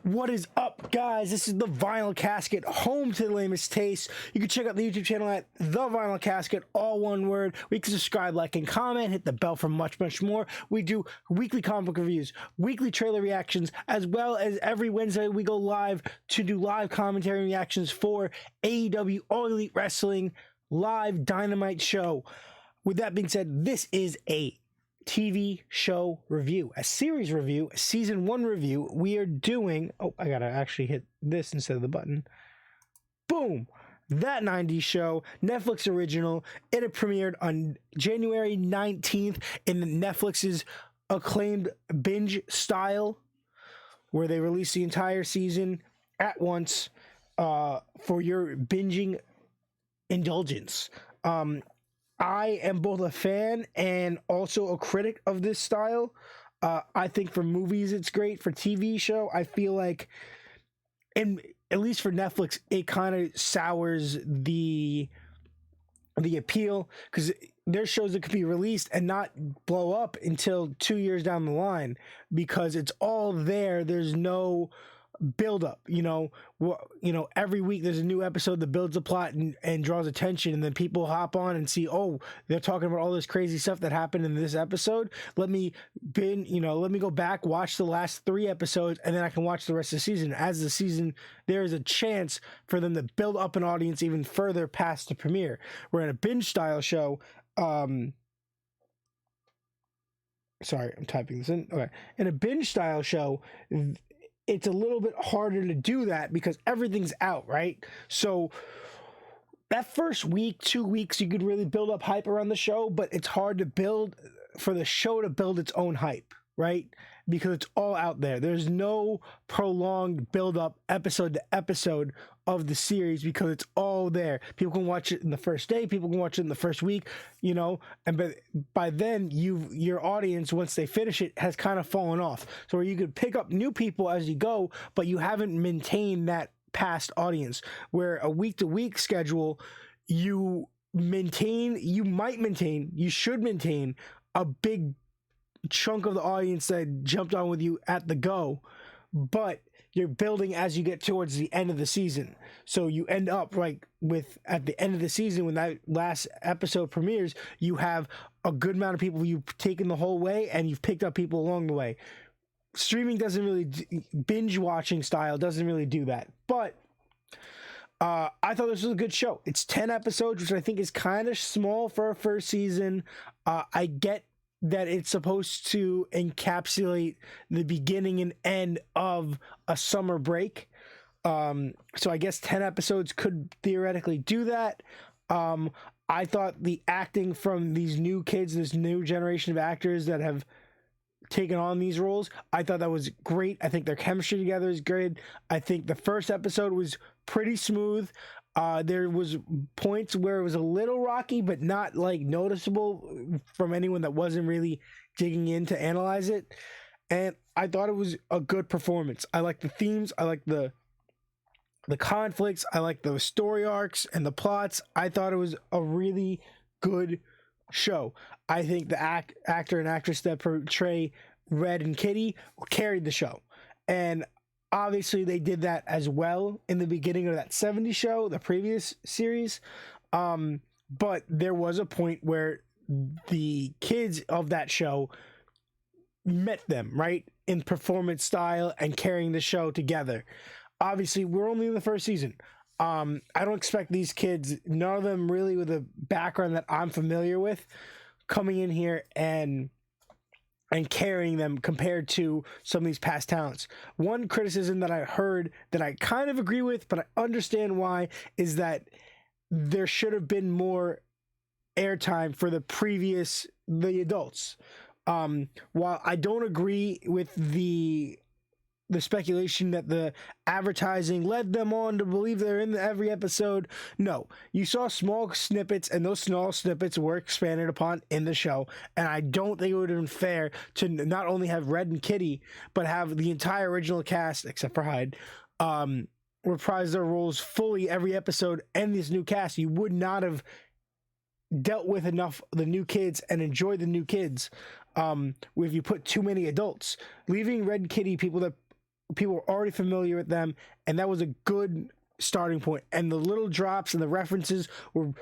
What is up, guys? This is the Vinyl Casket, home to the lamest taste. You can check out the YouTube channel at The Vinyl Casket, all one word. We can subscribe, like, and comment, hit the bell for much, much more. We do weekly comic book reviews, weekly trailer reactions, as well as every Wednesday we go live to do live commentary reactions for AEW All Elite Wrestling live Dynamite show. With that being said, this is a TV show review, a series review, a season 1 review. We are doing, I gotta actually hit this instead of the button. Boom! That 90s show, Netflix original. It had premiered on January 19th in Netflix's acclaimed binge style, where they release the entire season at once for your binging indulgence. I am both a fan and also a critic of this style. I think for movies it's great. For TV show, I feel like, and at least for Netflix, it kind of sours the appeal, because there's shows that could be released and not blow up until 2 years down the line because it's all there. There's no build up, every week there's a new episode that builds a plot and draws attention, and then people hop on and see, they're talking about all this crazy stuff that happened in this episode. Let me go back, watch the last 3 episodes, and then I can watch the rest of the season. As the season, there is a chance for them to build up an audience even further past the premiere. We're in a binge style show. Sorry, I'm typing this in. Okay. In a binge style show, it's a little bit harder to do that because everything's out, right? So that first week, 2 weeks, you could really build up hype around the show, but it's hard to build for the show to build its own hype, right? Because it's all out there. There's no prolonged build up episode to episode of the series because it's all there. People can watch it in the first day, people can watch it in the first week, and by then your audience, once they finish it, has kind of fallen off. So where you could pick up new people as you go, but you haven't maintained that past audience. Where a week to week schedule, you should maintain a big chunk of the audience that jumped on with you at the go, but you're building as you get towards the end of the season. So you end up at the end of the season, when that last episode premieres, you have a good amount of people you've taken the whole way, and you've picked up people along the way. Streaming doesn't really, binge watching style doesn't really do that. But I thought this was a good show. It's 10 episodes, which I think is kind of small for a first season. I get that it's supposed to encapsulate the beginning and end of a summer break. So I guess 10 episodes could theoretically do that. I thought the acting from these new kids, this new generation of actors that have taken on these roles, I thought that was great. I think their chemistry together is good. I think the first episode was pretty smooth. There was points where it was a little rocky, but not noticeable from anyone that wasn't really digging in to analyze it. And I thought it was a good performance. I like the themes. I like the conflicts. I like the story arcs and the plots. I thought it was a really good show. I think the actor and actress that portray Red and Kitty carried the show. And obviously, they did that as well in the beginning of that 70s show, the previous series. But there was a point where the kids of that show met them, right? In performance style and carrying the show together. Obviously, we're only in the first season. I don't expect these kids, none of them really with a background that I'm familiar with, coming in here and carrying them compared to some of these past talents. One criticism that I heard that I kind of agree with, but I understand why, is that there should have been more airtime for the adults. While I don't agree with the speculation that the advertising led them on to believe they're in every episode. No, you saw small snippets, and those small snippets were expanded upon in the show. And I don't think it would have been fair to not only have Red and Kitty, but have the entire original cast, except for Hyde, reprise their roles fully every episode. And this new cast, you would not have dealt with enough the new kids and enjoyed the new kids if you put too many adults. Leaving Red and Kitty, people that people were already familiar with them, and that was a good starting point. And the little drops and the references were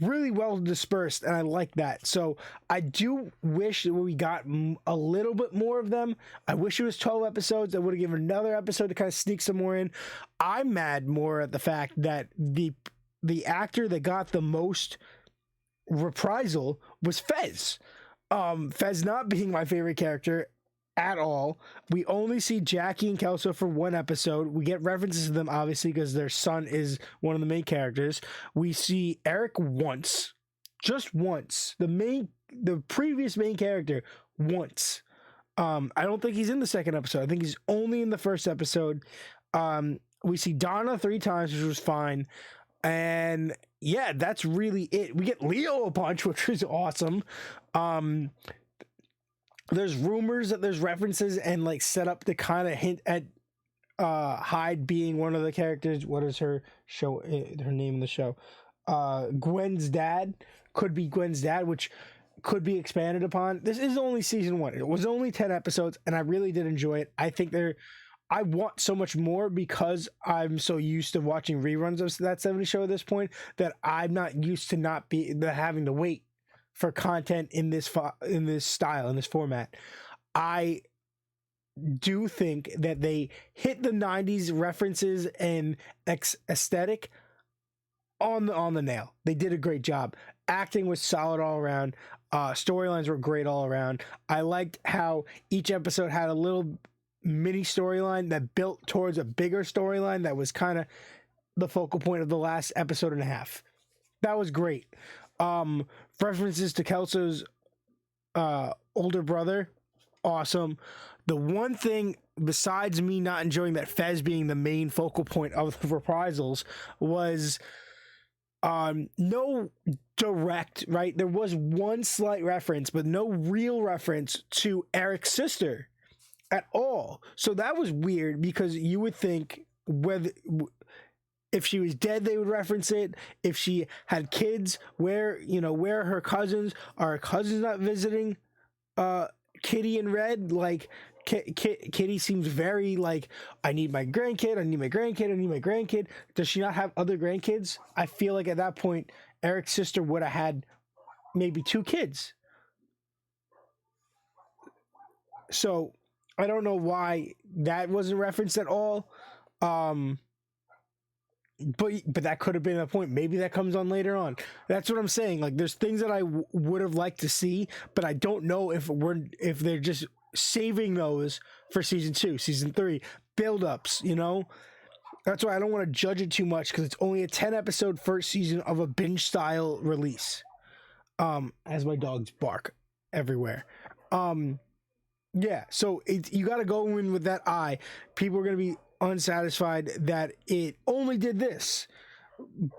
really well dispersed, and I like that. So I do wish that we got a little bit more of them. I wish it was 12 episodes. I would have given another episode to kind of sneak some more in. I'm mad more at the fact that the actor that got the most reprisal was Fez. Fez not being my favorite character at all. We only see Jackie and Kelso for one episode. We get references to them, obviously, because their son is one of the main characters. We see Eric once, just once. The previous main character once. I don't think he's in the second episode. I think he's only in the first episode. We see Donna 3 times, which was fine. And yeah, that's really it. We get Leo a bunch, which is awesome. There's rumors that there's references and like set up to kind of hint at Hyde being one of the characters. What is her name in the show? Gwen's dad. Could be Gwen's dad, which could be expanded upon. This is only season 1. It was only 10 episodes, and I really did enjoy it. I think I want so much more because I'm so used to watching reruns of that 70s show at this point that I'm not used to having to wait for content in this style, in this format. I do think that they hit the 90s references and aesthetic on the nail. They did a great job. Acting was solid all around. Storylines were great all around. I liked how each episode had a little mini storyline that built towards a bigger storyline that was kind of the focal point of the last episode and a half. That was great. References to Kelso's older brother, awesome. The one thing besides me not enjoying that Fez being the main focal point of the reprisals was no direct, right? There was one slight reference, but no real reference to Eric's sister at all. So that was weird because you would think if she was dead, they would reference it. If she had kids, where are her cousins? Are her cousins not visiting Kitty and Red? Like, Kitty seems very like, I need my grandkid, I need my grandkid, I need my grandkid. Does she not have other grandkids? I feel like at that point, Eric's sister would have had maybe 2 kids. So I don't know why that wasn't referenced at all. But that could have been a point. Maybe that comes on later on. That's what I'm saying. Like, there's things that I would have liked to see, but I don't know if they're just saving those for season 2, season 3 build-ups. That's why I don't want to judge it too much because it's only a 10-episode first season of a binge style release. As my dogs bark everywhere. Yeah. So you got to go in with that eye. People are going to be unsatisfied that it only did this,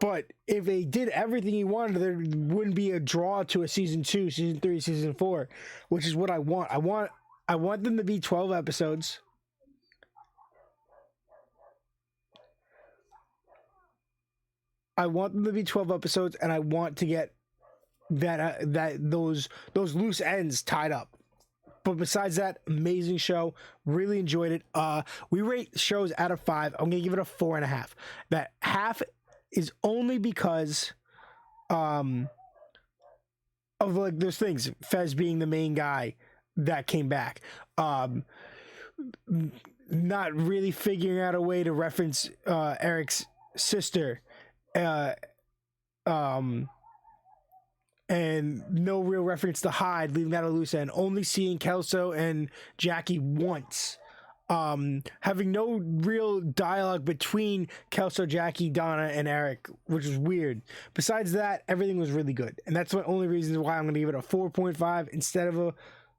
but if they did everything you wanted, there wouldn't be a draw to a season 2, season 3, season 4, which is what I want. I want them to be 12 episodes. I want them to be 12 episodes, and I want to get those loose ends tied up. But besides that, amazing show. Really enjoyed it. We rate shows out of 5. I'm gonna give it a 4.5. That half is only because of like those things. Fez being the main guy that came back. Not really figuring out a way to reference Eric's sister. And no real reference to Hyde, leaving that a loose end. Only seeing Kelso and Jackie once. Having no real dialogue between Kelso, Jackie, Donna, and Eric, which is weird. Besides that, everything was really good. And that's the only reason why I'm going to give it a 4.5 instead of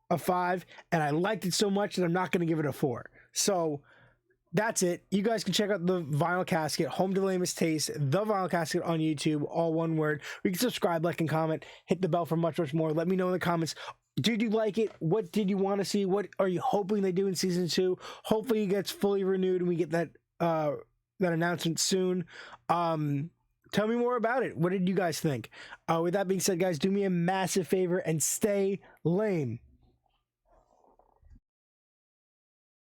a 5. And I liked it so much that I'm not going to give it a 4. So that's it. You guys can check out the Vinyl Casket, Home to Lamest Taste, the Vinyl Casket on YouTube, all one word. You can subscribe, like, and comment. Hit the bell for much, much more. Let me know in the comments. Did you like it? What did you want to see? What are you hoping they do in season 2? Hopefully it gets fully renewed and we get that announcement soon. Tell me more about it. What did you guys think? With that being said, guys, do me a massive favor and stay lame.